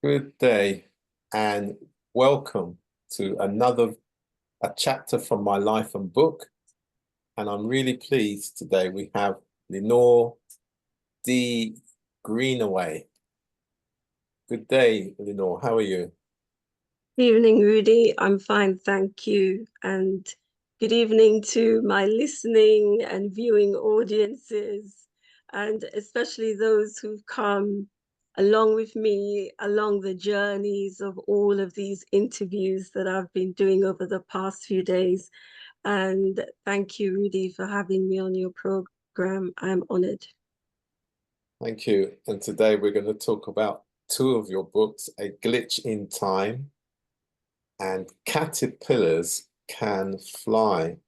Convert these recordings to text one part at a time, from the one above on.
Good day and welcome to a chapter from my life and book. And I'm really pleased today we have Lenore D Greenaway. Good day, Lenore. How are you? Evening, Rudy. I'm fine, thank you. And good evening to my listening and viewing audiences, and especially those who've come along with me along the journeys of all of these interviews that I've been doing over the past few days. And thank you, Rudy, for having me on your program. I'm honored. Thank you. And today we're going to talk about two of your books, A Glitch in Time and Caterpillars Can Fly.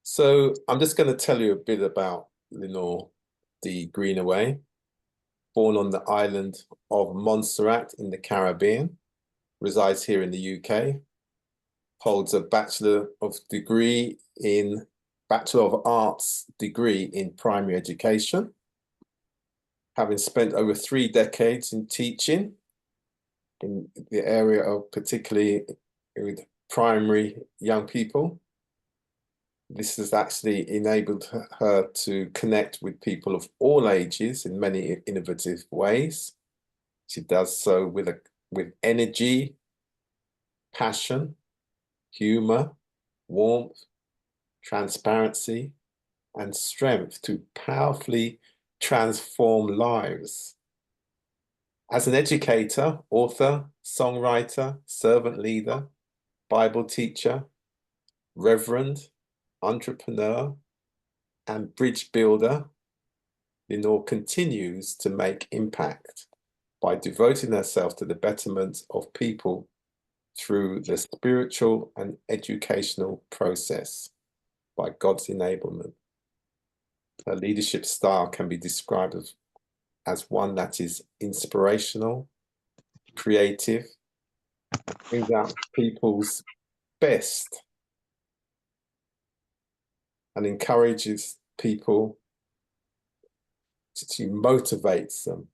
So I'm just going to tell you a bit about Lenore D Greenaway, born on the island of Montserrat in the Caribbean, resides here in the UK, holds a Bachelor of Arts degree in primary education, having spent over 3 decades in teaching in the area of particularly with primary young people. This has actually enabled her to connect with people of all ages in many innovative ways. She does so with energy, passion, humor, warmth, transparency, and strength to powerfully transform lives. As an educator, author, songwriter, servant leader, Bible teacher, Reverend, entrepreneur, and bridge builder, Lenore continues to make impact by devoting herself to the betterment of people through the spiritual and educational process by God's enablement. Her leadership style can be described as one that is inspirational, creative, brings out people's best, and encourages people to motivates them,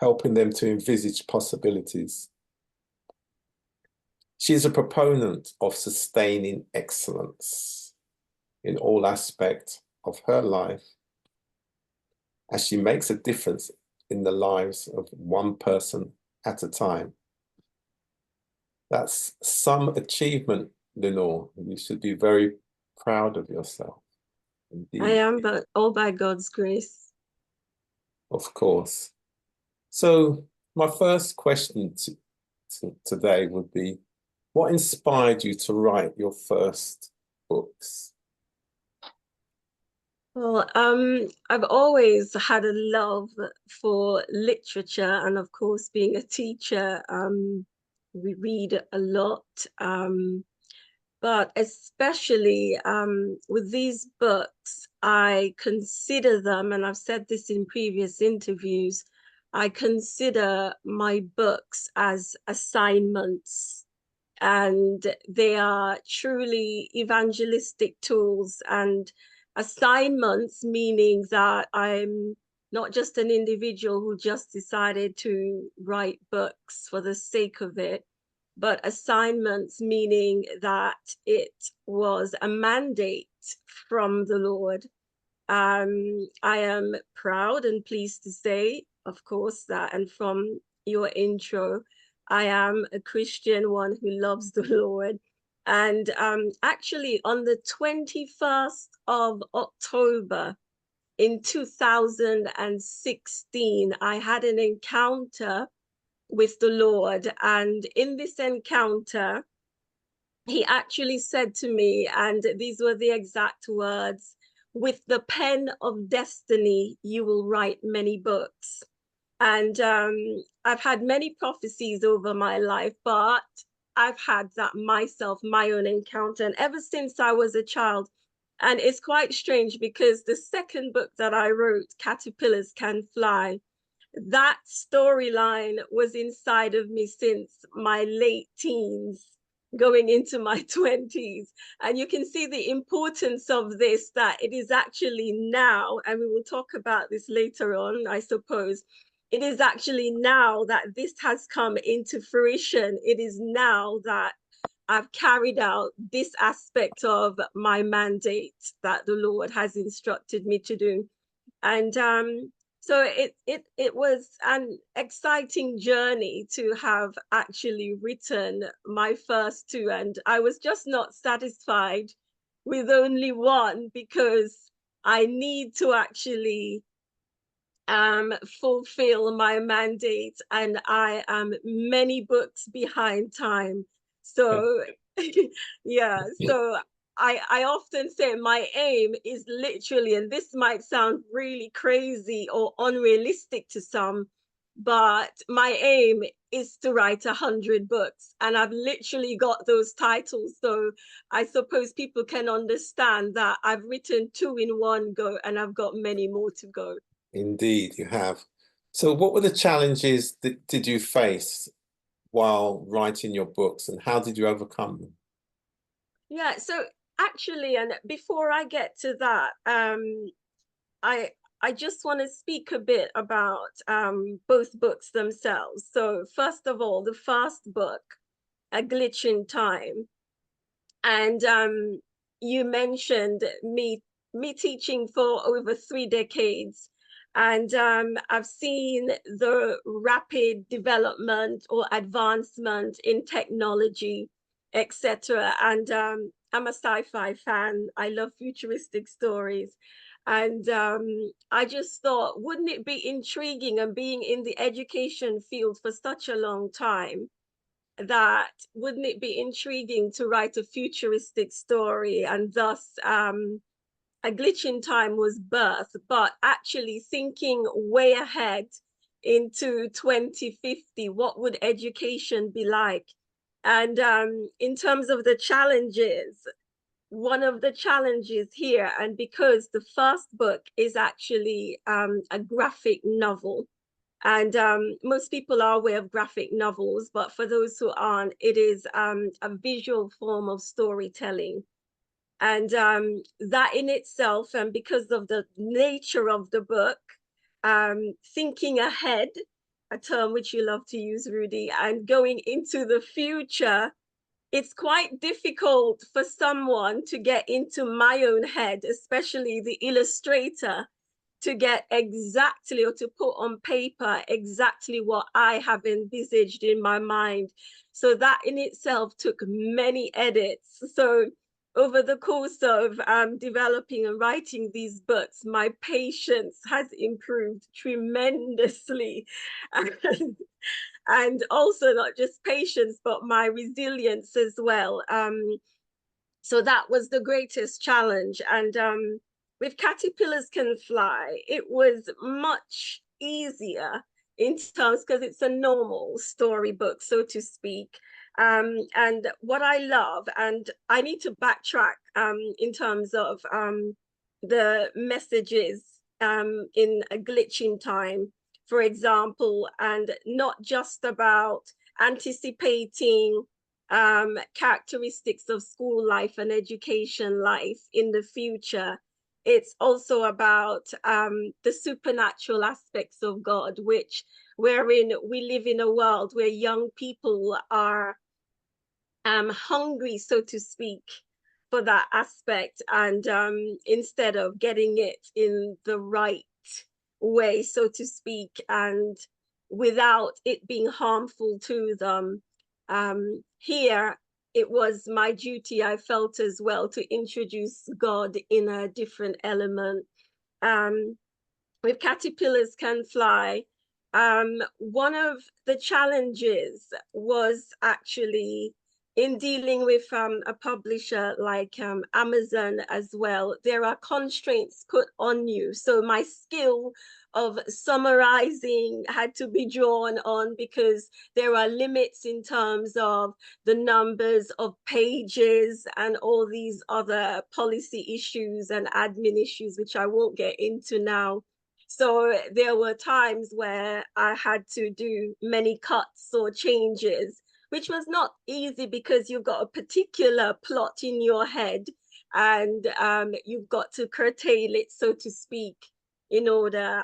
helping them to envisage possibilities. She is a proponent of sustaining excellence in all aspects of her life as she makes a difference in the lives of one person at a time. That's some achievement, Lenore. You should be very proud of yourself. I Indeed, am, but all by God's grace. of course. So my first question today would be, what inspired you to write your first books? Well, I've always had a love for literature, and of course, being a teacher, we read a lot. But especially with these books, I consider them, and I've said this in previous interviews, I consider my books as assignments, and they are truly evangelistic tools and assignments, meaning that I'm not just an individual who just decided to write books for the sake of it, but assignments meaning that it was a mandate from the Lord. I am proud and pleased to say, of course, that, and from your intro, I am a Christian, one who loves the Lord. And actually, on the 21st of October in 2016, I had an encounter with the Lord. And in this encounter, he actually said to me, and these were the exact words, with the pen of destiny, you will write many books. And I've had many prophecies over my life, but I've had that myself, my own encounter, and ever since I was a child. And it's quite strange because the second book that I wrote, Caterpillars Can Fly, that storyline was inside of me since my late teens going into my 20s. And you can see the importance of this, that it is actually now, and we will talk about this later on, I suppose. it is actually now that this has come into fruition. It is now that I've carried out this aspect of my mandate that the Lord has instructed me to do. And so it was an exciting journey to have actually written my first two, and I was just not satisfied with only one, because I need to actually fulfill my mandate, and I am many books behind time. So yeah, so I often say my aim is literally, and this might sound really crazy or unrealistic to some, but my aim is to write 100 books, and I've literally got those titles. So I suppose people can understand that I've written two in one go, and I've got many more to go. Indeed, you have. So what were the challenges that did you face while writing your books, and how did you overcome them? Yeah, so actually, and before I get to that, I I just want to speak a bit about both books themselves. So first of all, the first book, A Glitch in Time, and you mentioned me teaching for over 3 decades, and I've seen the rapid development or advancement in technology, etc. And I'm a sci-fi fan. I love futuristic stories. And I just thought, wouldn't it be intriguing, and being in the education field for such a long time, that wouldn't it be intriguing to write a futuristic story? And thus A Glitch in Time was birthed, but actually thinking way ahead into 2050, what would education be like? And in terms of the challenges, one of the challenges here, and because the first book is actually a graphic novel, and most people are aware of graphic novels, but for those who aren't, it is a visual form of storytelling. And that in itself, and because of the nature of the book, thinking ahead, a term which you love to use, Rudy, and going into the future, it's quite difficult for someone to get into my own head, especially the illustrator, to get exactly, or to put on paper exactly what I have envisaged in my mind. So that in itself took many edits. So over the course of developing and writing these books, my patience has improved tremendously. And also not just patience, but my resilience as well. So that was the greatest challenge. And with Caterpillars Can Fly, it was much easier in terms, because it's a normal storybook, so to speak. And what I love, and I need to backtrack in terms of the messages in A Glitch in Time, for example, and not just about anticipating characteristics of school life and education life in the future. It's also about the supernatural aspects of God, which wherein we live in a world where young people are hungry, so to speak, for that aspect, and instead of getting it in the right way, so to speak, and without it being harmful to them. Here, it was my duty, I felt as well, to introduce God in a different element. Um, with Caterpillars Can Fly, one of the challenges was actually in dealing with a publisher like Amazon as well. There are constraints put on you. So my skill of summarizing had to be drawn on, because there are limits in terms of the numbers of pages and all these other policy issues and admin issues, which I won't get into now. So there were times where I had to do many cuts or changes, which was not easy, because you've got a particular plot in your head, and you've got to curtail it, so to speak, in order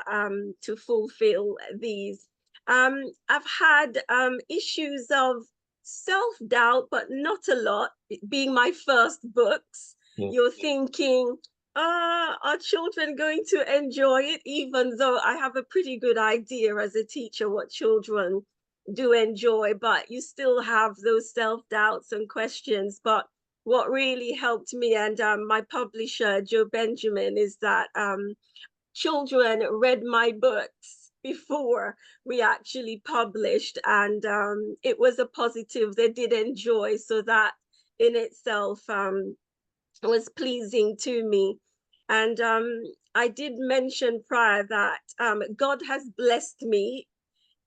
to fulfill these. I've had issues of self-doubt, but not a lot. Being my first books, you're thinking, are children going to enjoy it? Even though I have a pretty good idea as a teacher what children do enjoy, but you still have those self-doubts and questions. But what really helped me and my publisher, Joe Benjamin, is that children read my books before we actually published, and it was a positive. They did enjoy, so that in itself was pleasing to me. And I did mention prior that God has blessed me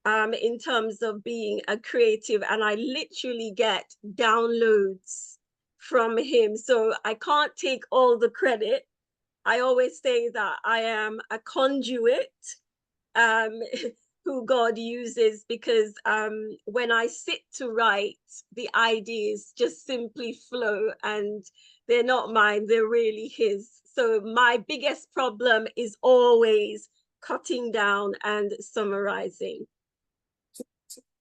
in terms of being a creative, and I literally get downloads from him. So I can't take all the credit. I always say that I am a conduit um, who God uses, because when I sit to write, the ideas just simply flow, and they're not mine, they're really his. So my biggest problem is always cutting down and summarizing.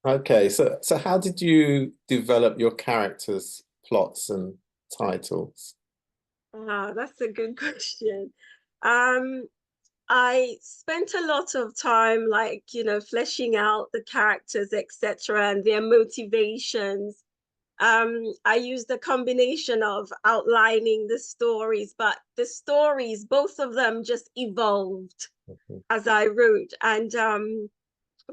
Okay, so how did you develop your characters, plots, and titles? Ah, that's a good question. Um, I spent a lot of time, like, fleshing out the characters, etc., and their motivations. I used a combination of outlining the stories, but the stories, both of them just evolved as I wrote. And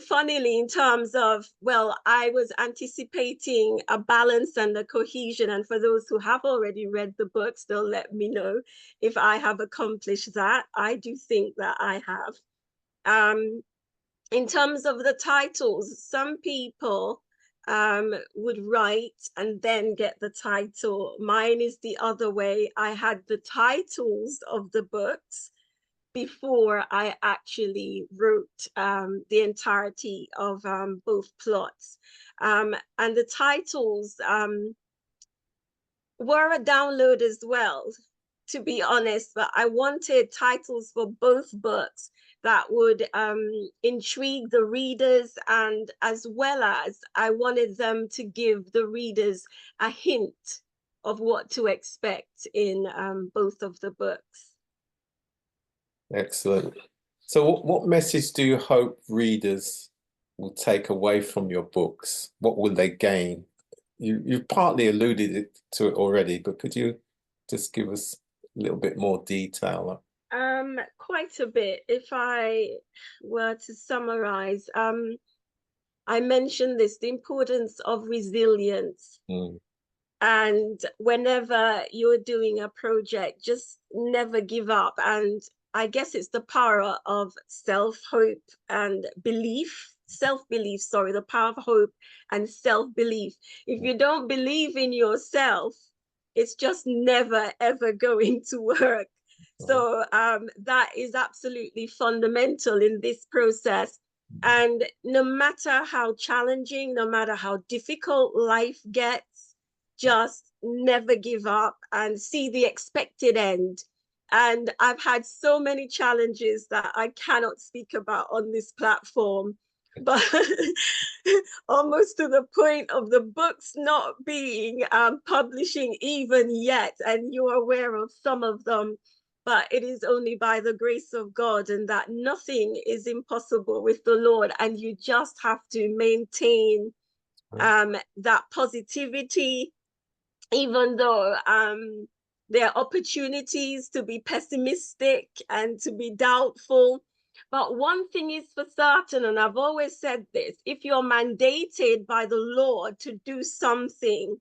funnily, in terms of, well, I was anticipating a balance and a cohesion. And for those who have already read the books, they'll let me know if I have accomplished that. I do think that I have. In terms of the titles, some people would write and then get the title. Mine is the other way. I had the titles of the books before I actually wrote the entirety of both plots. And the titles were a download as well, to be honest, but I wanted titles for both books that would intrigue the readers, and as well as I wanted them to give the readers a hint of what to expect in both of the books. Excellent. So what message do you hope readers will take away from your books? What will they gain? You've partly alluded to it already, but could you just give us a little bit more detail? Quite a bit. If I were to summarize, I mentioned this, the importance of resilience. And whenever you're doing a project, just never give up. And I guess it's the power of self-hope and belief, self-belief, sorry, the power of hope and self-belief. If you don't believe in yourself, it's just never, ever going to work. So that is absolutely fundamental in this process. And no matter how challenging, no matter how difficult life gets, just never give up and see the expected end. And I've had so many challenges that I cannot speak about on this platform, but almost to the point of the books not being publishing even yet. And you're aware of some of them, but it is only by the grace of God, and that nothing is impossible with the Lord. And you just have to maintain that positivity, even though there are opportunities to be pessimistic and to be doubtful. But one thing is for certain, and I've always said this, if you're mandated by the Lord to do something,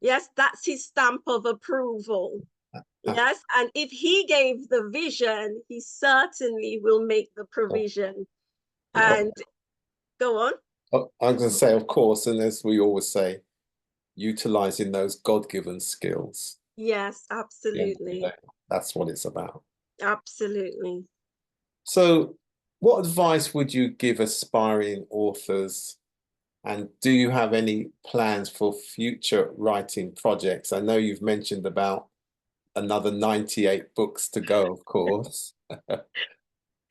yes, that's his stamp of approval. Yes, and if he gave the vision, he certainly will make the provision. And go on. I'm going to say, of course, and as we always say, utilizing those God-given skills. Yes, absolutely. That's what it's about. Absolutely. So what advice would you give aspiring authors? And do you have any plans for future writing projects? I know you've mentioned about another 98 books to go, of course.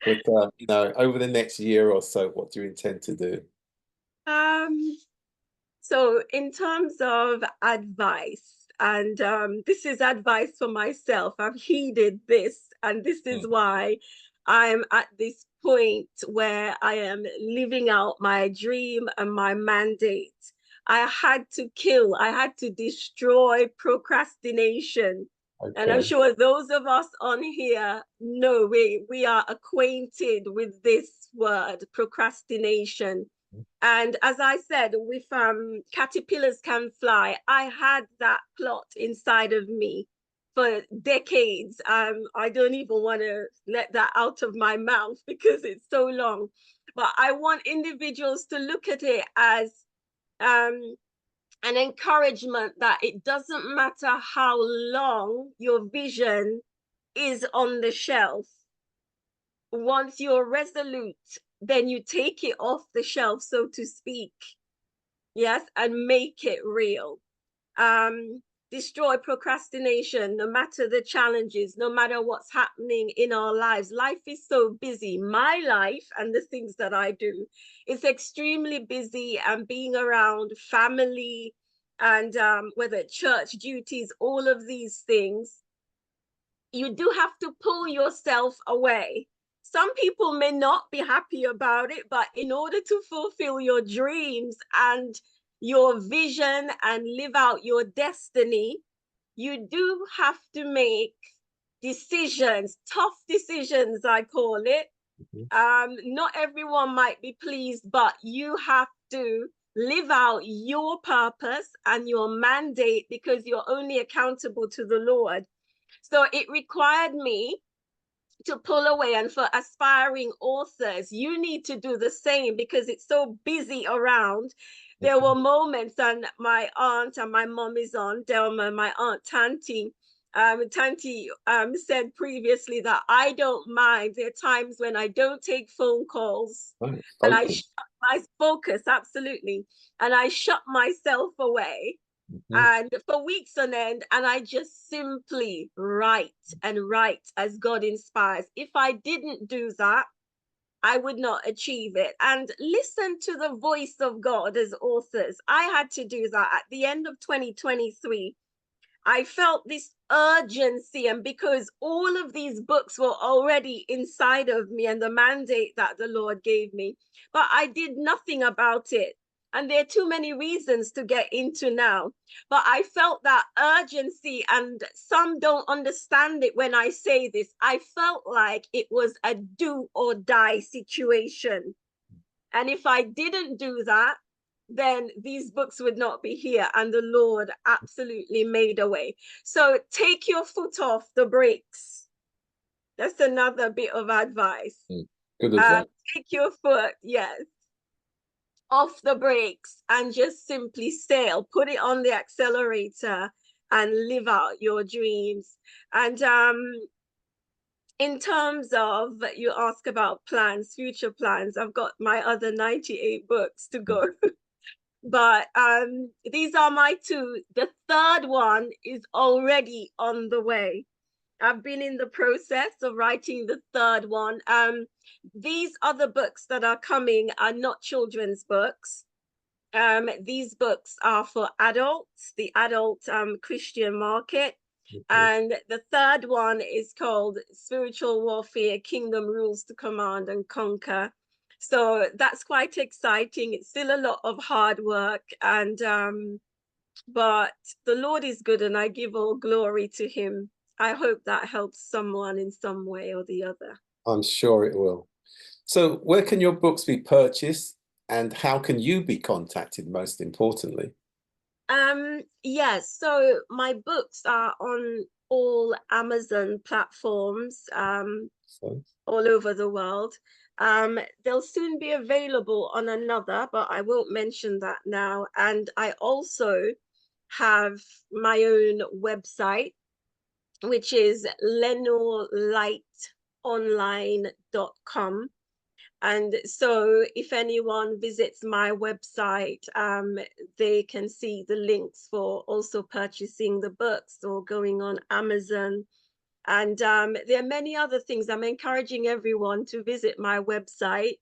But you know, over the next year or so, what do you intend to do? So in terms of advice, and this is advice for myself, I've heeded this, and this is why I'm at this point where I am living out my dream and my mandate. I had to destroy procrastination. And I'm Okay. sure those of us on here know we are acquainted with this word, procrastination. And as I said, with Caterpillars Can Fly, I had that plot inside of me for decades. I don't even want to let that out of my mouth because it's so long. But I want individuals to look at it as um, an encouragement that it doesn't matter how long your vision is on the shelf. Once you're resolute, then you take it off the shelf, so to speak, yes, and make it real. Um, Destroy procrastination, no matter the challenges, no matter what's happening in our lives. Life is so busy. My life and the things that I do, it's extremely busy, and being around family and whether church duties, all of these things, you do have to pull yourself away. Some people may not be happy about it, but in order to fulfill your dreams and your vision and live out your destiny, you do have to make decisions, tough decisions, I call it. Not everyone might be pleased, but you have to live out your purpose and your mandate because you're only accountable to the Lord. So it required me to pull away. And for aspiring authors, you need to do the same because it's so busy around. There were moments, and my aunt, and my mom is on, Delma, my aunt Tanti. Tanti said previously that I don't mind. There are times when I don't take phone calls and I shut my focus, absolutely. And I shut myself away and for weeks on end, and I just simply write and write as God inspires. If I didn't do that, I would not achieve it. And listen to the voice of God as authors. I had to do that at the end of 2023. I felt this urgency, and because all of these books were already inside of me and the mandate that the Lord gave me, but I did nothing about it. And there are too many reasons to get into now. But I felt that urgency, and some don't understand it when I say this. I felt like it was a do or die situation. And if I didn't do that, then these books would not be here. And the Lord absolutely made a way. So take your foot off the brakes. That's another bit of advice. Good advice. Take your foot, yes, off the brakes and just simply sail. Put it on the accelerator and live out your dreams. And in terms of, you ask about plans, future plans, I've got my other 98 books to go. But these are my two. The third one is already on the way. I've been in the process of writing the third one. These other books that are coming are not children's books. These books are for adults, the adult Christian market. And the third one is called Spiritual Warfare, Kingdom Rules to Command and Conquer. So that's quite exciting. It's still a lot of hard work, and but the Lord is good, and I give all glory to him. I hope that helps someone in some way or the other. I'm sure it will. So where can your books be purchased, and how can you be contacted, most importantly? Yes, so my books are on all Amazon platforms, all over the world. They'll soon be available on another, but I won't mention that now. And I also have my own website, which is lenoreLightonline.com. And so if anyone visits my website, they can see the links for also purchasing the books or going on Amazon. And there are many other things. I'm encouraging everyone to visit my website.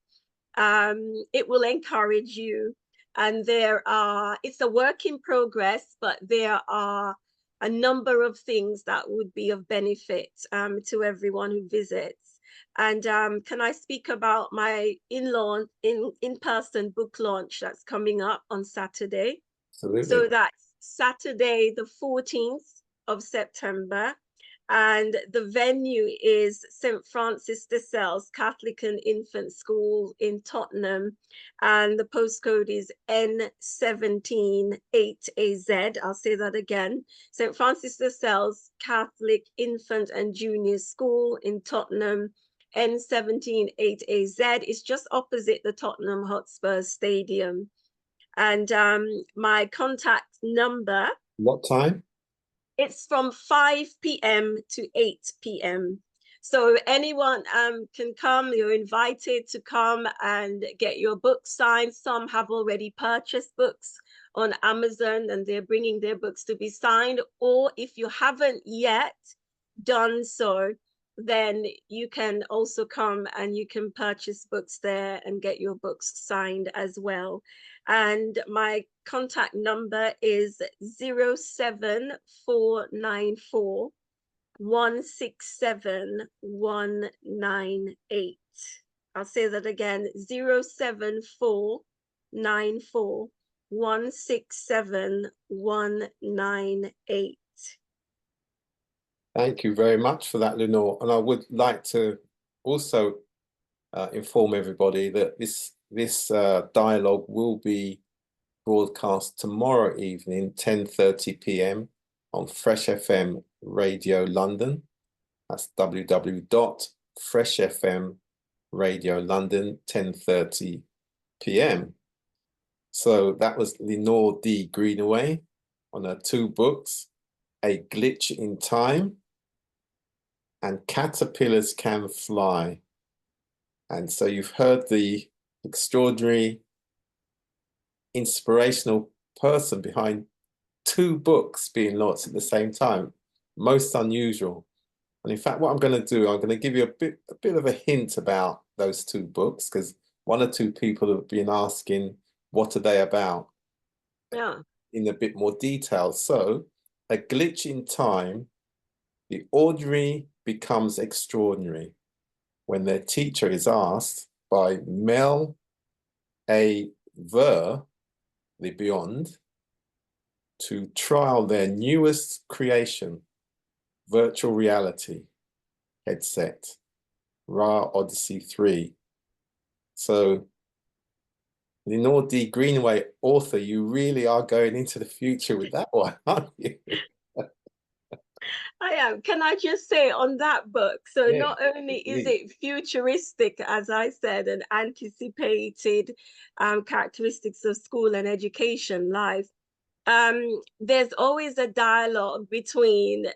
It will encourage you. And it's a work in progress, but there are a number of things that would be of benefit to everyone who visits. And can I speak about my in-person book launch that's coming up on Saturday? Absolutely. So that's Saturday, the 14th of September. And the venue is St. Francis de Sales Catholic and Infant School in Tottenham. And the postcode is N178AZ. I'll say that again. St. Francis de Sales Catholic Infant and Junior School in Tottenham. N178AZ. It's just opposite the Tottenham Hotspur Stadium. And my contact number, What time? it's from 5 p.m. to 8 p.m. So anyone can come. You're invited to come and get your book signed. Some have already purchased books on Amazon and they're bringing their books to be signed. Or if you haven't yet done so, then you can also come and you can purchase books there and get your books signed as well. And my contact number is 07494 167198. I'll say that again, 07494 167198. Thank you very much for that, Lenore. And I would like to also inform everybody that this dialogue will be broadcast tomorrow evening, 10:30 p.m. on Fresh FM Radio London. That's www.freshfmradiolondon, 10:30 p.m. So that was Lenore D Greenaway on her two books, A Glitch in Time and Caterpillars Can Fly. And so you've heard the extraordinary, inspirational person behind two books being launched at the same time. Most unusual. And in fact, what I'm going to do, I'm going to give you a bit of a hint about those two books, because one or two people have been asking, what are they about? Yeah. In a bit more detail. So, A Glitch in Time, the ordinary becomes extraordinary when their teacher is asked by Mel A. Ver, the Beyond, to trial their newest creation, virtual reality headset, Ra Odyssey 3. So, Lenore D Greenaway Author, you really are going into the future with that one, aren't you? I am. Can I just say on that book? So Yeah, not only is indeed. it futuristic, as I said, and anticipated characteristics of school and education life, there's always a dialogue between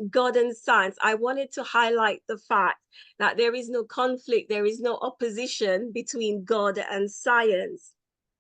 God and science. I wanted to highlight the fact that there is no conflict, there is no opposition between God and science.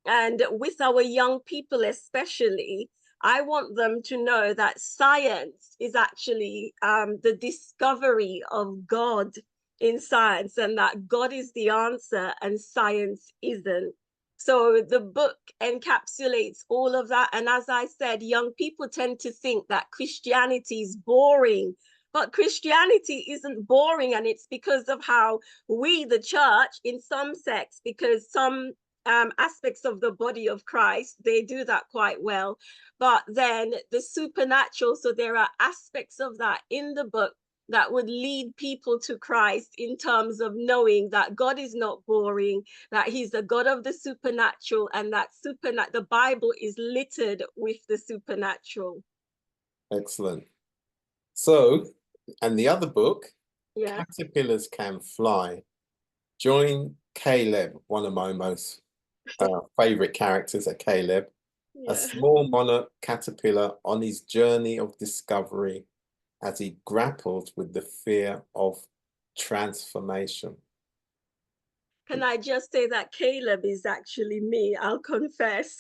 And with our young people, especially, I want them to know that science is actually the discovery of God in science, and that God is the answer and science isn't. So the book encapsulates all of that. And as I said, young people tend to think that Christianity is boring, but Christianity isn't boring. And it's because of how we, the church, in some sects, because some aspects of the body of Christ, they do that quite well. But then the supernatural, so there are aspects of that in the book that would lead people to Christ in terms of knowing that God is not boring, that he's the God of the supernatural, and that the Bible is littered with the supernatural. Excellent. So, and the other book, Yeah. Caterpillars Can Fly. Join Caleb, one of my most favorite characters, Caleb, a Yeah. small monarch caterpillar on his journey of discovery as he grappled with the fear of transformation. Can I just say that Caleb is actually me? I'll confess.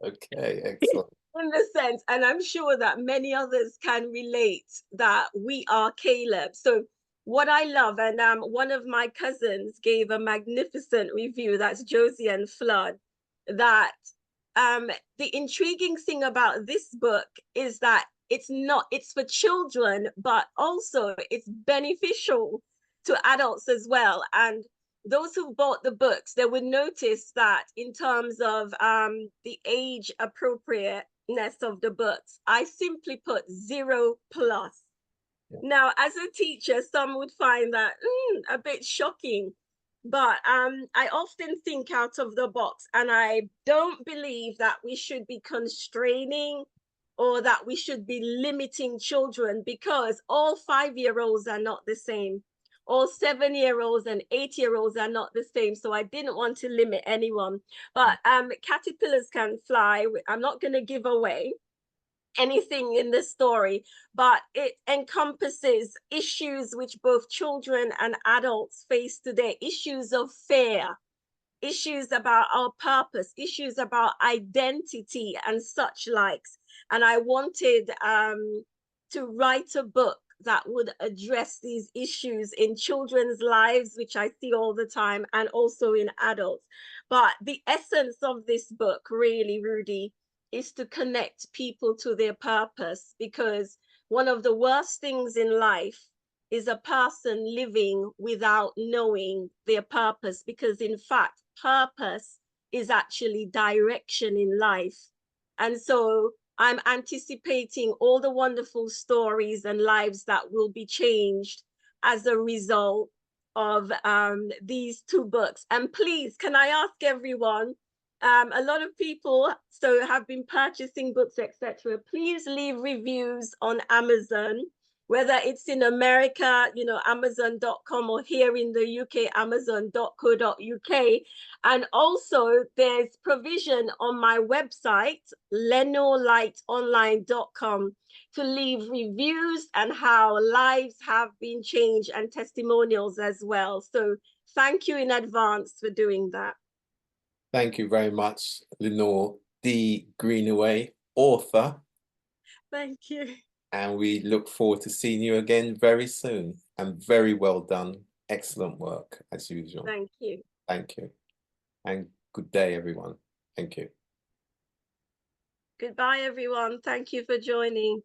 Okay, excellent. in the sense, and I'm sure that many others can relate, that we are Caleb. So what I love, and one of my cousins gave a magnificent review, that's Josie and Flood, that um, the intriguing thing about this book is that it's for children, but also it's beneficial to adults as well. And those who bought the books, they would notice that in terms of the age appropriateness of the books, I simply put 0+. Yeah. Now, as a teacher, some would find that a bit shocking, but I often think out of the box, and I don't believe that we should be constraining or that we should be limiting children, because all 5-year-olds are not the same. All 7-year-olds and 8-year-olds are not the same. So I didn't want to limit anyone. But caterpillars can fly. I'm not going to give away anything in the story, but it encompasses issues which both children and adults face today, issues of fear, issues about our purpose, issues about identity and such likes. And I wanted to write a book that would address these issues in children's lives, which I see all the time, and also in adults. But the essence of this book, really, Rudy, is to connect people to their purpose, because one of the worst things in life is a person living without knowing their purpose, because in fact, purpose is actually direction in life. And so I'm anticipating all the wonderful stories and lives that will be changed as a result of these 2 books. And please, can I ask everyone, a lot of people have been purchasing books, etc. Please leave reviews on Amazon, whether it's in America, Amazon.com, or here in the UK, Amazon.co.uk. And also there's provision on my website, LenoreLightOnline.com, to leave reviews and how lives have been changed and testimonials as well. So thank you in advance for doing that. Thank you very much, Lenore D Greenaway, author. Thank you. And we look forward to seeing you again very soon. And very well done. Excellent work, as usual. Thank you. Thank you. And good day, everyone. Thank you. Goodbye, everyone. Thank you for joining.